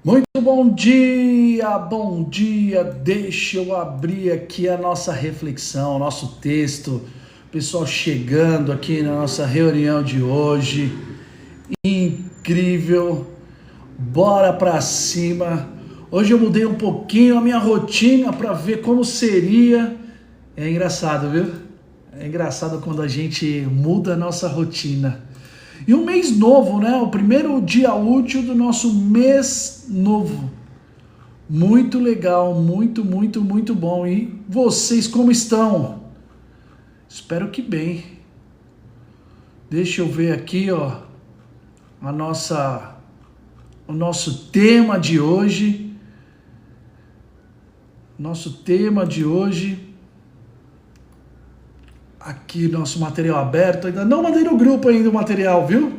Muito bom dia, bom dia. Deixa eu abrir aqui a nossa reflexão, nosso texto. Pessoal chegando aqui na nossa reunião de hoje. Incrível. Bora pra cima. Hoje eu mudei um pouquinho a minha rotina para ver como seria. É engraçado, viu? É engraçado quando a gente muda a nossa rotina. E um mês novo, né? O primeiro dia útil do nosso mês novo. Muito legal, muito bom. E vocês como estão? Espero que bem. Deixa eu ver aqui, ó, o nosso tema de hoje. Nosso tema de hoje. Aqui nosso material aberto, ainda não mandei no grupo ainda o material, viu?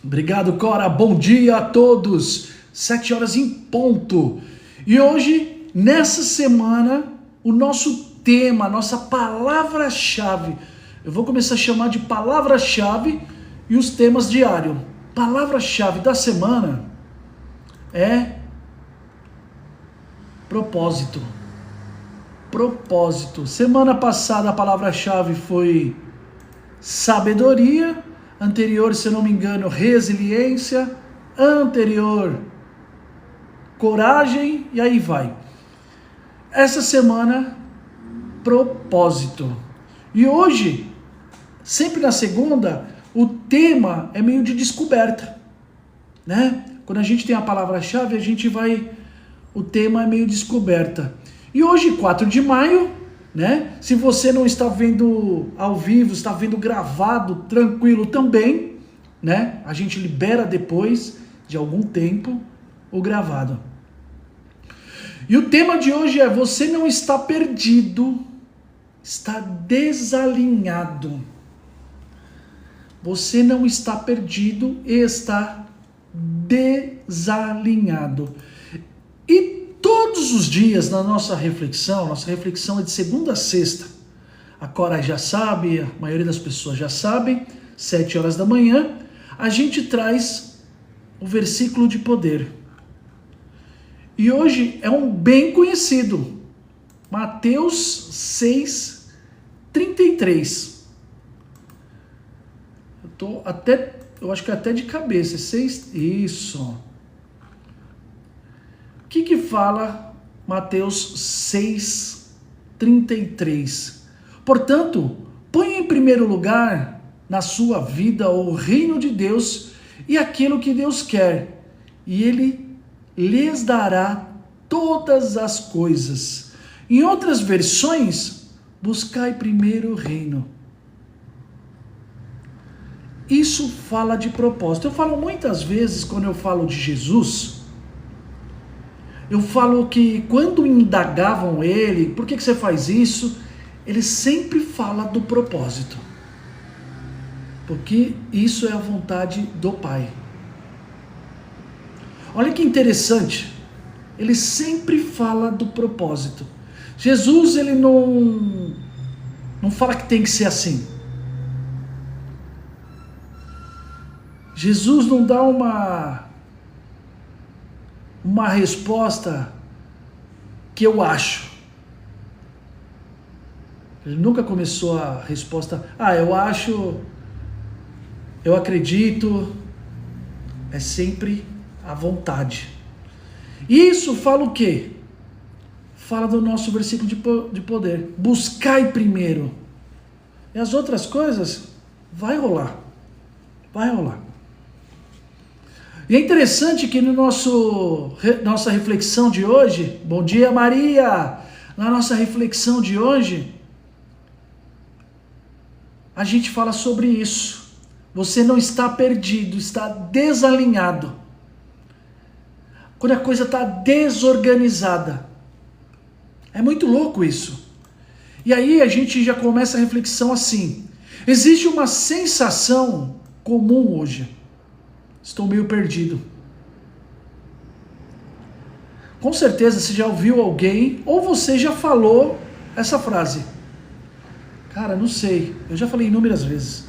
Obrigado, Cora, bom dia a todos, 7 horas em ponto. E hoje, nessa semana, o nosso tema, a nossa palavra-chave, eu vou começar a chamar de palavra-chave e os temas diários. Palavra-chave da semana é propósito. Propósito. Semana passada a palavra-chave foi sabedoria, anterior, se eu não me engano, resiliência, anterior, coragem, e aí vai. Essa semana, propósito. E hoje, sempre na segunda, o tema é meio de descoberta, né? Quando a gente tem a palavra-chave, o tema é meio descoberta. E hoje, 4 de maio, né? Se você não está vendo ao vivo, está vendo gravado, tranquilo também, né? A gente libera depois de algum tempo o gravado. E o tema de hoje é: você não está perdido, está desalinhado. Você não está perdido e está desalinhado. E todos os dias na nossa reflexão é de segunda a sexta. A Cora já sabe, a maioria das pessoas já sabem, 7 horas da manhã, a gente traz o versículo de poder. E hoje é um bem conhecido, Mateus 6:33. Eu acho que até de cabeça, 6, isso. O que fala Mateus 6:33? Portanto, ponha em primeiro lugar na sua vida o reino de Deus e aquilo que Deus quer, e Ele lhes dará todas as coisas. Em outras versões, buscai primeiro o reino. Isso fala de propósito. Eu falo muitas vezes, quando eu falo de Jesus, eu falo que quando indagavam ele, por que você faz isso? Ele sempre fala do propósito. Porque isso é a vontade do Pai. Olha que interessante. Ele sempre fala do propósito. Jesus, ele não fala que tem que ser assim. Jesus não dá uma resposta que eu acho. Ele nunca começou a resposta, eu acho, eu acredito. É sempre a vontade. E isso fala o quê? Fala do nosso versículo de poder. Buscai primeiro. E as outras coisas, vai rolar. Vai rolar. E é interessante que no nossa reflexão de hoje, bom dia Maria, na nossa reflexão de hoje, a gente fala sobre isso. Você não está perdido, está desalinhado. Quando a coisa está desorganizada. É muito louco isso. E aí a gente já começa a reflexão assim. Existe uma sensação comum hoje. Estou meio perdido. Com certeza você já ouviu alguém, ou você já falou essa frase. Cara, não sei. Eu já falei inúmeras vezes.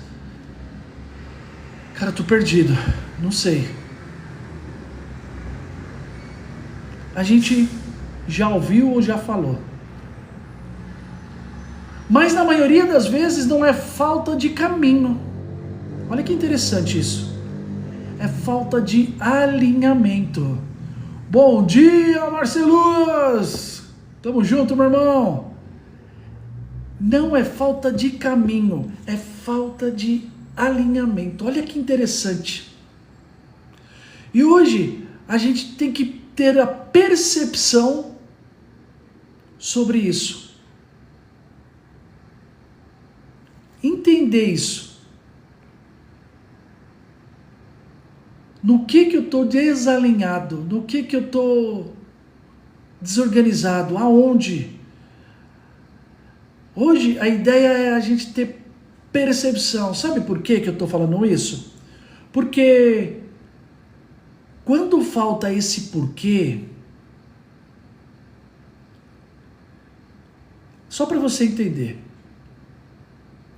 Cara, tô perdido. Não sei. a gente já ouviu ou já falou. Mas na maioria das vezes não é falta de caminho. Olha que interessante isso. É falta de alinhamento. Bom dia, Marcelus! Tamo junto, meu irmão. Não é falta de caminho, é falta de alinhamento. Olha que interessante. E hoje a gente tem que ter a percepção sobre isso. Entender isso. No que eu estou desalinhado? No que eu estou desorganizado? Aonde? Hoje a ideia é a gente ter percepção. Sabe por que eu estou falando isso? Porque quando falta esse porquê, só para você entender,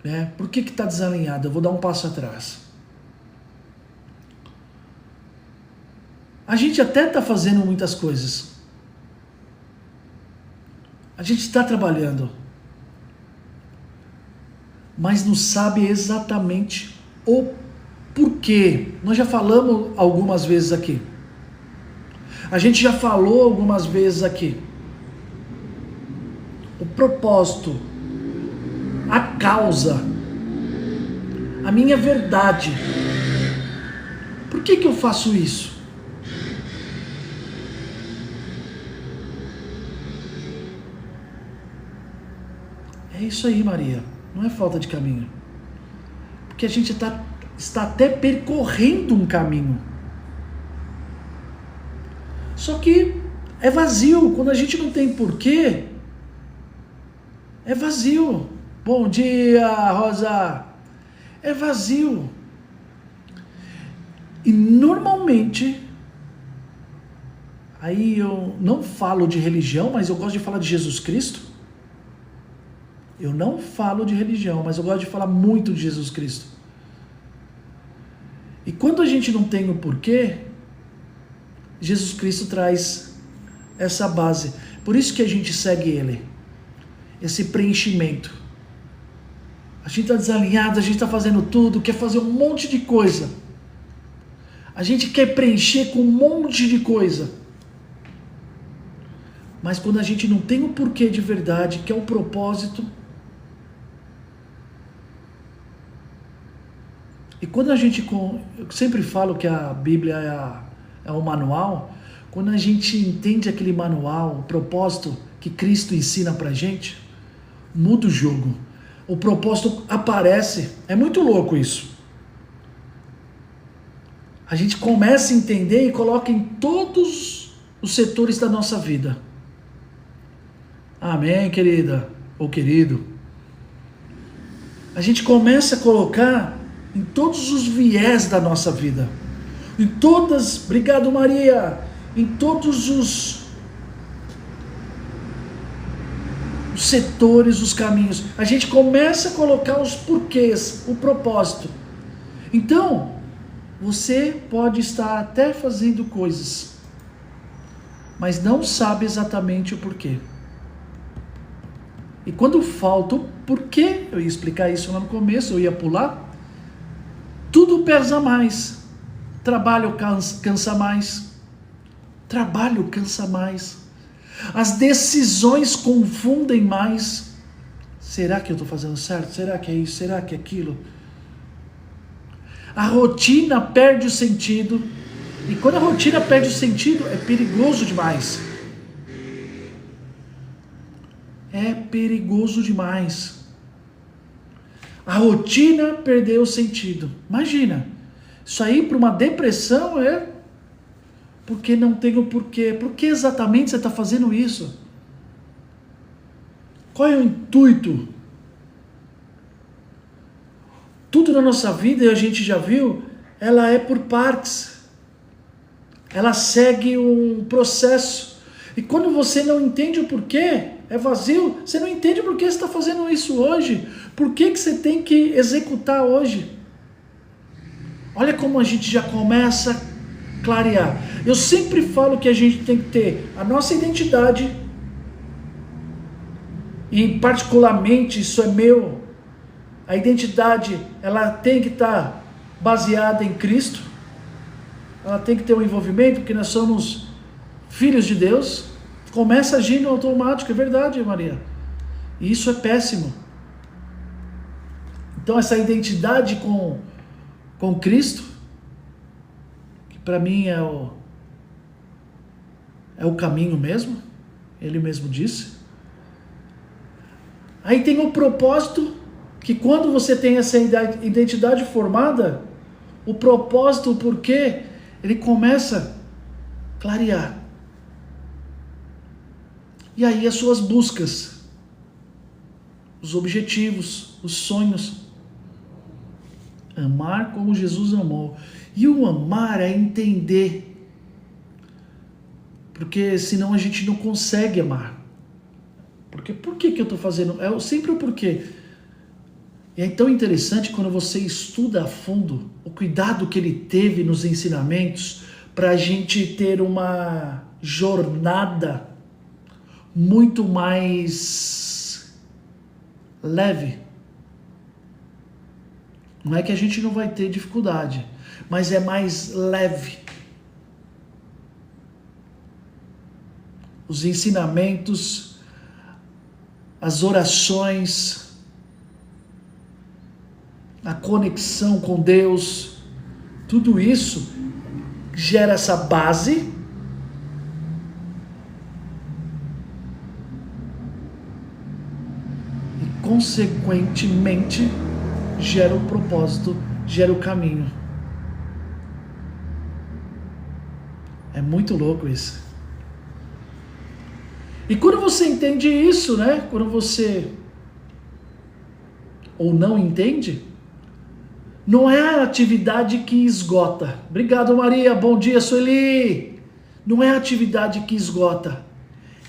né? Por que está desalinhado? Eu vou dar um passo atrás. A gente até está fazendo muitas coisas. A gente está trabalhando. Mas não sabe exatamente o porquê. Nós já falamos algumas vezes aqui. A gente já falou algumas vezes aqui. O propósito, a causa, a minha verdade. Por que eu faço isso? É isso aí, Maria. Não é falta de caminho. Porque a gente está até percorrendo um caminho. Só que é vazio. Quando a gente não tem porquê, é vazio. Bom dia, Rosa. É vazio. E normalmente, aí eu não falo de religião, mas eu gosto de falar de Jesus Cristo. Eu não falo de religião, mas eu gosto de falar muito de Jesus Cristo. E quando a gente não tem o porquê, Jesus Cristo traz essa base. Por isso que a gente segue Ele. Esse preenchimento. A gente está desalinhado, a gente está fazendo tudo, quer fazer um monte de coisa. A gente quer preencher com um monte de coisa. Mas quando a gente não tem o porquê de verdade, que é o propósito. E quando a gente, eu sempre falo que a Bíblia é um manual, quando a gente entende aquele manual, o propósito que Cristo ensina pra gente, muda o jogo. O propósito aparece, é muito louco isso. A gente começa a entender e coloca em todos os setores da nossa vida. Amém, querida ou querido? A gente começa a colocar em todos os viés da nossa vida, em todas, obrigado Maria, em todos os setores, os caminhos, a gente começa a colocar os porquês, o propósito. Então, você pode estar até fazendo coisas, mas não sabe exatamente o porquê. E quando falta o porquê, eu ia explicar isso lá no começo, eu ia pular, tudo pesa mais. Trabalho cansa mais. Trabalho cansa mais. As decisões confundem mais. Será que eu estou fazendo certo? Será que é isso? Será que é aquilo? A rotina perde o sentido. E quando a rotina perde o sentido, é perigoso demais. É perigoso demais. A rotina perdeu o sentido. Imagina, isso aí para uma depressão é porque não tem o porquê. Por que exatamente você está fazendo isso? Qual é o intuito? Tudo na nossa vida, e a gente já viu, ela é por partes. Ela segue um processo. E quando você não entende o porquê, é vazio, você não entende por que você está fazendo isso hoje. Por que você tem que executar hoje? Olha como a gente já começa clarear. Eu sempre falo que a gente tem que ter a nossa identidade, e particularmente isso é meu, a identidade ela tem que estar baseada em Cristo, ela tem que ter um envolvimento, porque nós somos filhos de Deus. Começa agindo automático, é verdade, Maria, e isso é péssimo. Então essa identidade com Cristo, que para mim é o caminho mesmo, ele mesmo disse. Aí tem o propósito, que quando você tem essa identidade formada, o propósito, o porquê, ele começa a clarear. E aí as suas buscas, os objetivos, os sonhos. Amar como Jesus amou. E o amar é entender. Porque senão a gente não consegue amar. Porque por que eu estou fazendo? É sempre o porquê. E é tão interessante quando você estuda a fundo o cuidado que ele teve nos ensinamentos para a gente ter uma jornada muito mais leve. Não é que a gente não vai ter dificuldade, mas é mais leve. Os ensinamentos, as orações, a conexão com Deus, tudo isso gera essa base e, consequentemente, gera o propósito, gera o caminho. É muito louco isso. E quando você entende isso, né? Quando você ou não entende, não é a atividade que esgota. Obrigado, Maria. Bom dia, Sueli. Não é a atividade que esgota.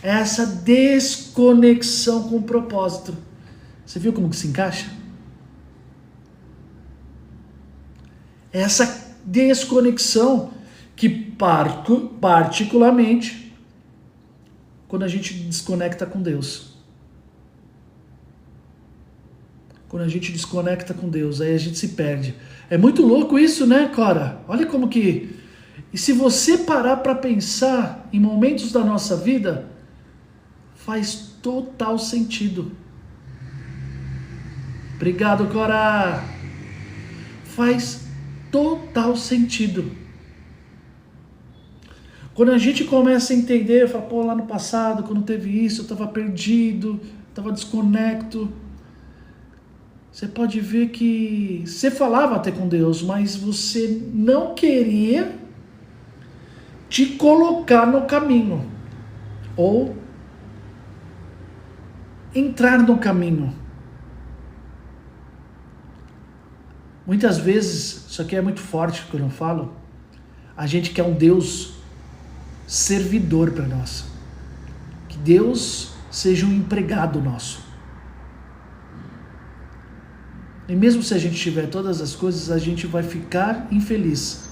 É essa desconexão com o propósito. Você viu como que se encaixa? É essa desconexão que particularmente quando a gente desconecta com Deus. Quando a gente desconecta com Deus, aí a gente se perde. É muito louco isso, né, Cora? Olha como que... E se você parar para pensar em momentos da nossa vida, faz total sentido. Obrigado, Cora. Faz total sentido. Quando a gente começa a entender, fala, pô, lá no passado, quando teve isso, eu estava perdido, estava desconecto. Você pode ver que você falava até com Deus, mas você não queria te colocar no caminho. Ou entrar no caminho. Muitas vezes, isso aqui é muito forte quando eu falo, a gente quer um Deus servidor para nós. Que Deus seja um empregado nosso. E mesmo se a gente tiver todas as coisas, a gente vai ficar infeliz.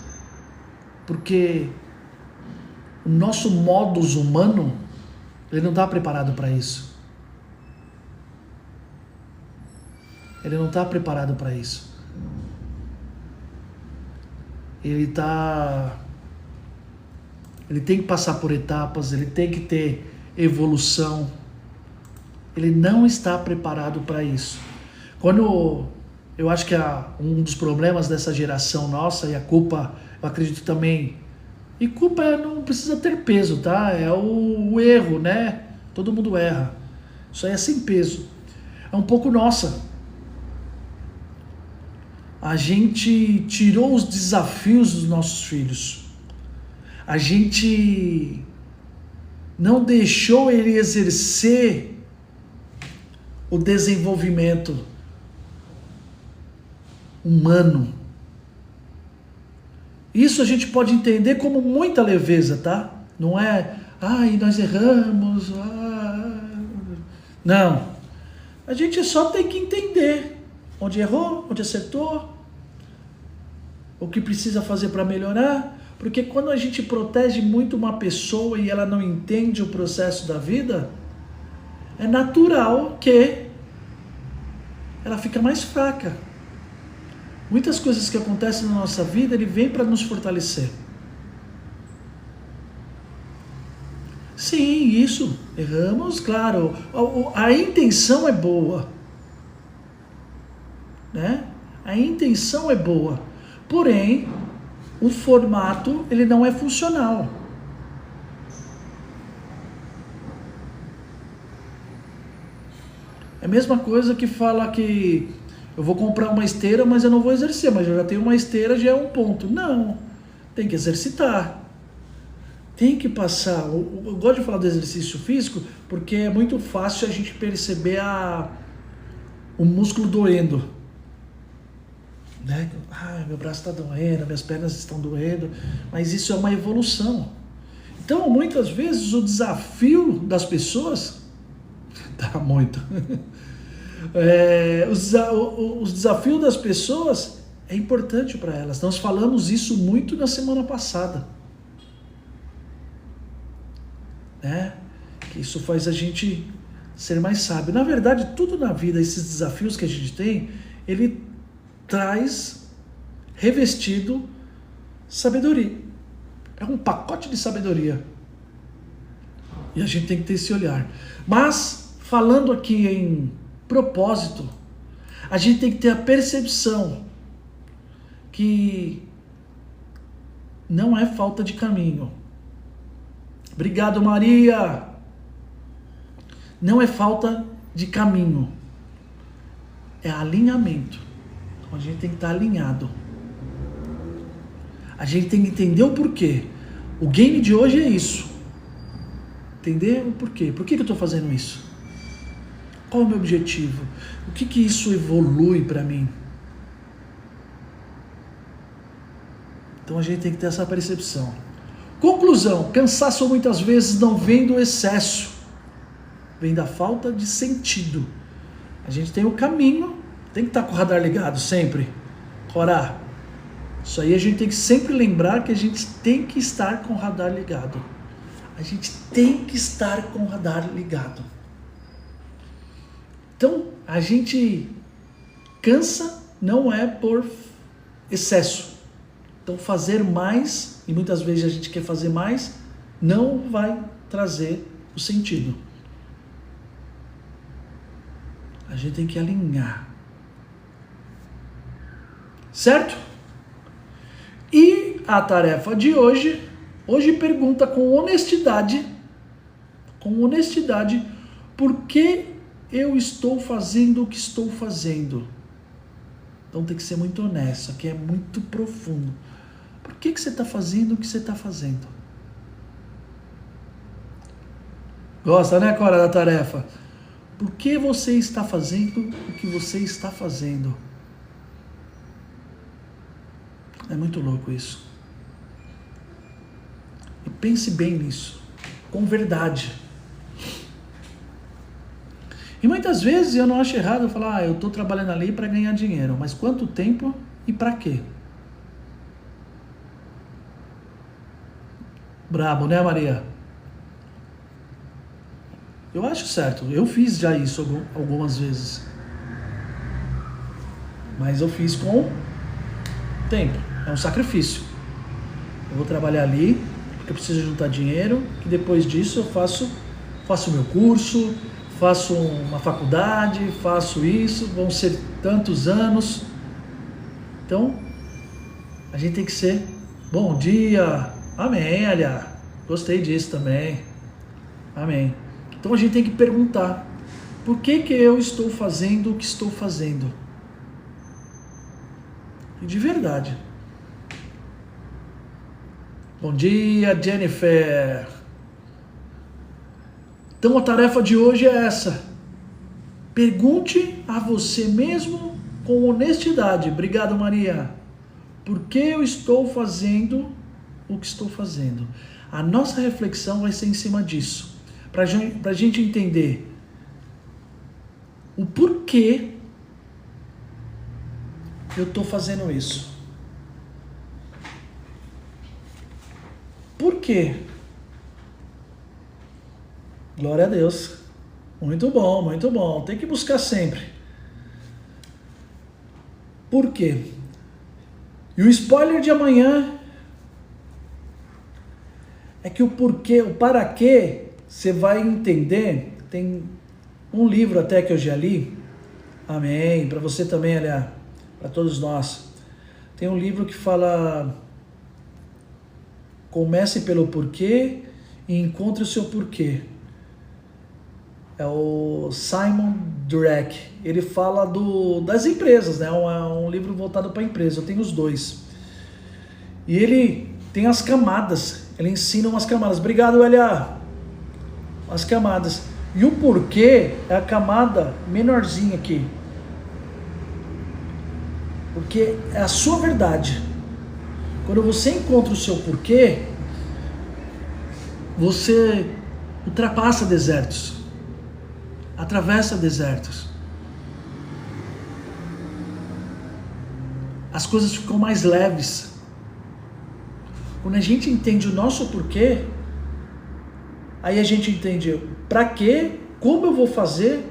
Porque o nosso modus humano, ele não está preparado para isso. Ele não está preparado para isso. Ele tem que passar por etapas, ele tem que ter evolução. Ele não está preparado para isso. Quando eu acho que um dos problemas dessa geração nossa, e a culpa, eu acredito também, e culpa não precisa ter peso, tá? É o erro, né? Todo mundo erra. Isso aí é sem peso. É um pouco nossa. A gente tirou os desafios dos nossos filhos. A gente não deixou ele exercer o desenvolvimento humano. Isso a gente pode entender como muita leveza, tá? Não é, nós erramos. Não. A gente só tem que entender onde errou, onde acertou, o que precisa fazer para melhorar. Porque quando a gente protege muito uma pessoa e ela não entende o processo da vida, é natural que ela fica mais fraca. Muitas coisas que acontecem na nossa vida, ele vem para nos fortalecer. Sim, isso. Erramos, claro. A intenção é boa. Né? A intenção é boa. Porém, o formato, ele não é funcional. É a mesma coisa que fala que eu vou comprar uma esteira, mas eu não vou exercer, mas eu já tenho uma esteira, já é um ponto. Não, tem que exercitar. Tem que passar. Eu gosto de falar do exercício físico porque é muito fácil a gente perceber o músculo doendo. Né? Meu braço está doendo, minhas pernas estão doendo, mas isso é uma evolução. Então, muitas vezes, o desafio das pessoas tá muito. Os desafios das pessoas é importante para elas. Nós falamos isso muito na semana passada. Né? Que isso faz a gente ser mais sábio. Na verdade, tudo na vida, esses desafios que a gente tem, ele traz revestido sabedoria. É um pacote de sabedoria. E a gente tem que ter esse olhar. Mas, falando aqui em propósito, a gente tem que ter a percepção que não é falta de caminho. Obrigado, Maria. Não é falta de caminho. É alinhamento. Então a gente tem que estar alinhado. A gente tem que entender o porquê. O game de hoje é isso. Entender o porquê. Por que eu estou fazendo isso? Qual é o meu objetivo? O que isso evolui para mim? Então a gente tem que ter essa percepção. Conclusão, cansaço muitas vezes não vem do excesso, vem da falta de sentido. A gente tem o caminho, tem que estar com o radar ligado sempre. Ora, isso aí a gente tem que sempre lembrar que a gente tem que estar com o radar ligado. A gente tem que estar com o radar ligado. Então, a gente cansa não é por excesso. Então, fazer mais, e muitas vezes a gente quer fazer mais, não vai trazer o sentido. A gente tem que alinhar. Certo? E a tarefa de hoje pergunta com honestidade, por que eu estou fazendo o que estou fazendo? Então tem que ser muito honesto, aqui é muito profundo. Por que você está fazendo o que você está fazendo? Gosta, né, Cora, da tarefa? Por que você está fazendo o que você está fazendo? É muito louco isso. E pense bem nisso, com verdade. E muitas vezes eu não acho errado eu falar, eu estou trabalhando ali para ganhar dinheiro, mas quanto tempo e para quê? Brabo, né, Maria? Eu acho certo, eu fiz já isso algumas vezes. Mas eu fiz com tempo, é um sacrifício. Eu vou trabalhar ali, porque eu preciso juntar dinheiro, e depois disso eu faço o meu curso, faço uma faculdade, faço isso, vão ser tantos anos. Então, a gente tem que ser, bom dia, amém, Alia, gostei disso também, amém. Então a gente tem que perguntar, por que eu estou fazendo o que estou fazendo? E de verdade. Bom dia, Jennifer. Então a tarefa de hoje é essa. Pergunte a você mesmo com honestidade. Obrigado, Maria. Por que eu estou fazendo o que estou fazendo? A nossa reflexão vai ser em cima disso. Para a gente entender o porquê eu estou fazendo isso. por quê? Glória a Deus. Muito bom, muito bom. Tem que buscar sempre. Por quê? E o spoiler de amanhã é que o porquê, o para quê, você vai entender. Tem um livro até que eu já li. Amém. Para você também, aliás, para todos nós. Tem um livro que fala: comece pelo porquê e encontre o seu porquê. É o Simon Durek. Ele fala das empresas, né? Um livro voltado para a empresa. Eu tenho os dois. E ele tem as camadas. Ele ensina umas camadas. Obrigado, Elia. As camadas. E o porquê é a camada menorzinha aqui. Porque é a sua verdade. Quando você encontra o seu porquê, você ultrapassa desertos. Atravessa desertos. As coisas ficam mais leves. Quando a gente entende o nosso porquê, aí a gente entende para quê, como eu vou fazer,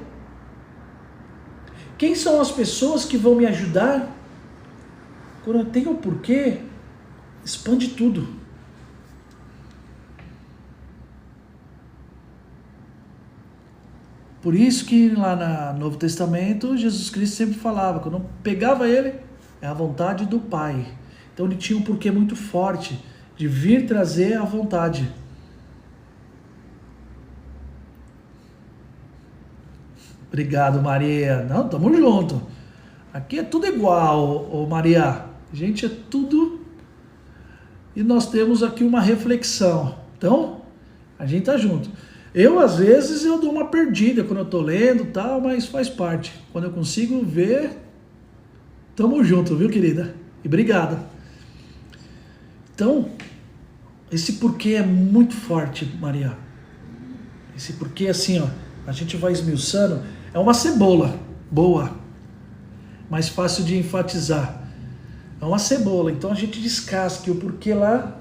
quem são as pessoas que vão me ajudar. Quando eu tenho o porquê, expande tudo. Por isso que lá no Novo Testamento, Jesus Cristo sempre falava, quando eu pegava ele, é a vontade do Pai. Então ele tinha um porquê muito forte de vir trazer a vontade. Obrigado, Maria. Não, tamo junto. Aqui é tudo igual, ô Maria. Gente, é tudo. E nós temos aqui uma reflexão. Então, a gente tá junto. Eu, às vezes, eu dou uma perdida quando eu tô lendo e tal, mas faz parte. Quando eu consigo ver, tamo junto, viu, querida? E obrigado. Então, esse porquê é muito forte, Maria. Esse porquê, assim, ó, a gente vai esmiuçando. É uma cebola boa, mais fácil de enfatizar. É uma cebola, então a gente descasca o porquê lá,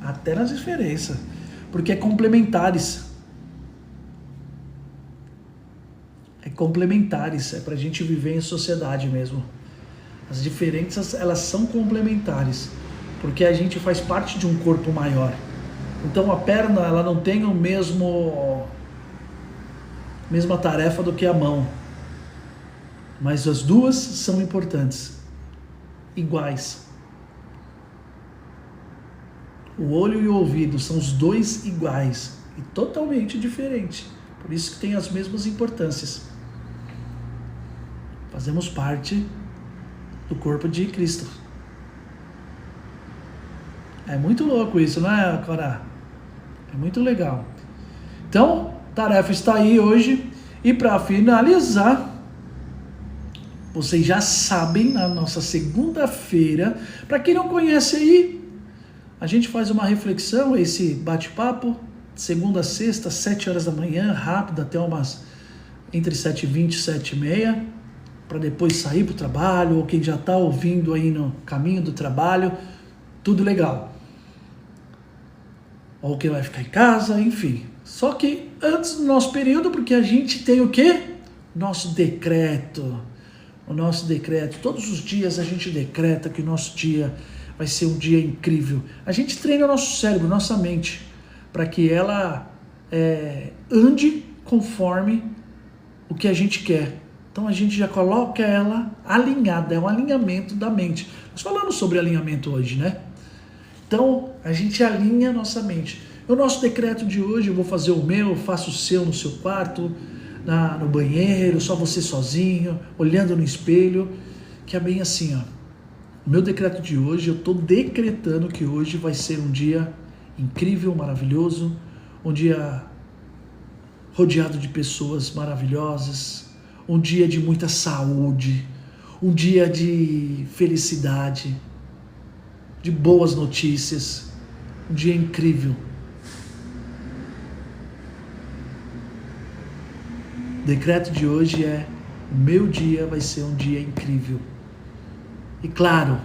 até nas diferenças. Porque é complementares. É complementares, é pra gente viver em sociedade mesmo. As diferenças, elas são complementares, porque a gente faz parte de um corpo maior. Então a perna, ela não tem o mesma tarefa do que a mão. Mas as duas são importantes. Iguais. O olho e o ouvido são os dois iguais e totalmente diferentes. Por isso que tem as mesmas importâncias. Fazemos parte do corpo de Cristo. É muito louco isso, não é, Cora? É muito legal. Então, a tarefa está aí hoje. E para finalizar, vocês já sabem, na nossa segunda-feira, para quem não conhece aí, a gente faz uma reflexão, esse bate-papo, segunda a sexta, 7 horas da manhã, rápido, até entre 7h20 e 7h30, para depois sair para o trabalho, ou quem já está ouvindo aí no caminho do trabalho, tudo legal. Ou quem vai ficar em casa, enfim. Só que antes do nosso período, porque a gente tem o quê? Nosso decreto. O nosso decreto. Todos os dias a gente decreta que o nosso dia vai ser um dia incrível. A gente treina o nosso cérebro, nossa mente, para que ela ande conforme o que a gente quer. Então a gente já coloca ela alinhada, é um alinhamento da mente. Nós falamos sobre alinhamento hoje, né? Então a gente alinha a nossa mente. O nosso decreto de hoje, eu vou fazer o meu, eu faço o seu no seu quarto, no banheiro, só você sozinho, olhando no espelho, que é bem assim, ó. O meu decreto de hoje, eu estou decretando que hoje vai ser um dia incrível, maravilhoso, um dia rodeado de pessoas maravilhosas, um dia de muita saúde, um dia de felicidade, de boas notícias, um dia incrível. O decreto de hoje é: o meu dia vai ser um dia incrível. E claro,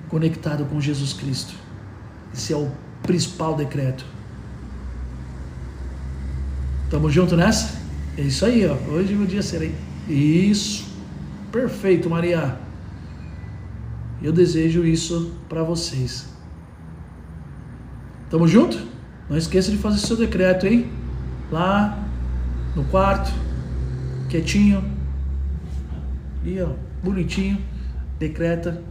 conectado com Jesus Cristo. Esse é o principal decreto. Tamo junto nessa? É isso aí, ó. Hoje o dia serei. Isso. Perfeito, Maria. Eu desejo isso para vocês. Tamo junto? Não esqueça de fazer seu decreto, hein? Lá no quarto, quietinho. E ó, bonitinho. Decreta.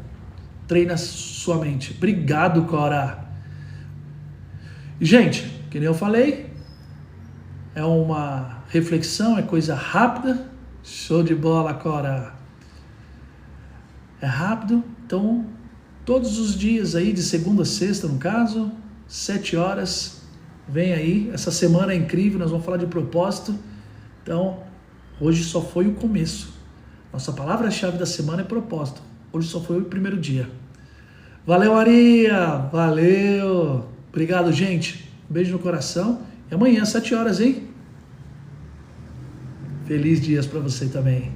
Treina sua mente. Obrigado, Cora. Gente, que nem eu falei, é uma reflexão, é coisa rápida. Show de bola, Cora. É rápido, então todos os dias aí, de segunda a sexta no caso, 7 horas, vem aí. Essa semana é incrível, nós vamos falar de propósito. Então, hoje só foi o começo. Nossa palavra-chave da semana é propósito. Hoje só foi o primeiro dia. Valeu, Maria! Valeu! Obrigado, gente. Beijo no coração. E amanhã, 7 horas, hein? Feliz dias para você também.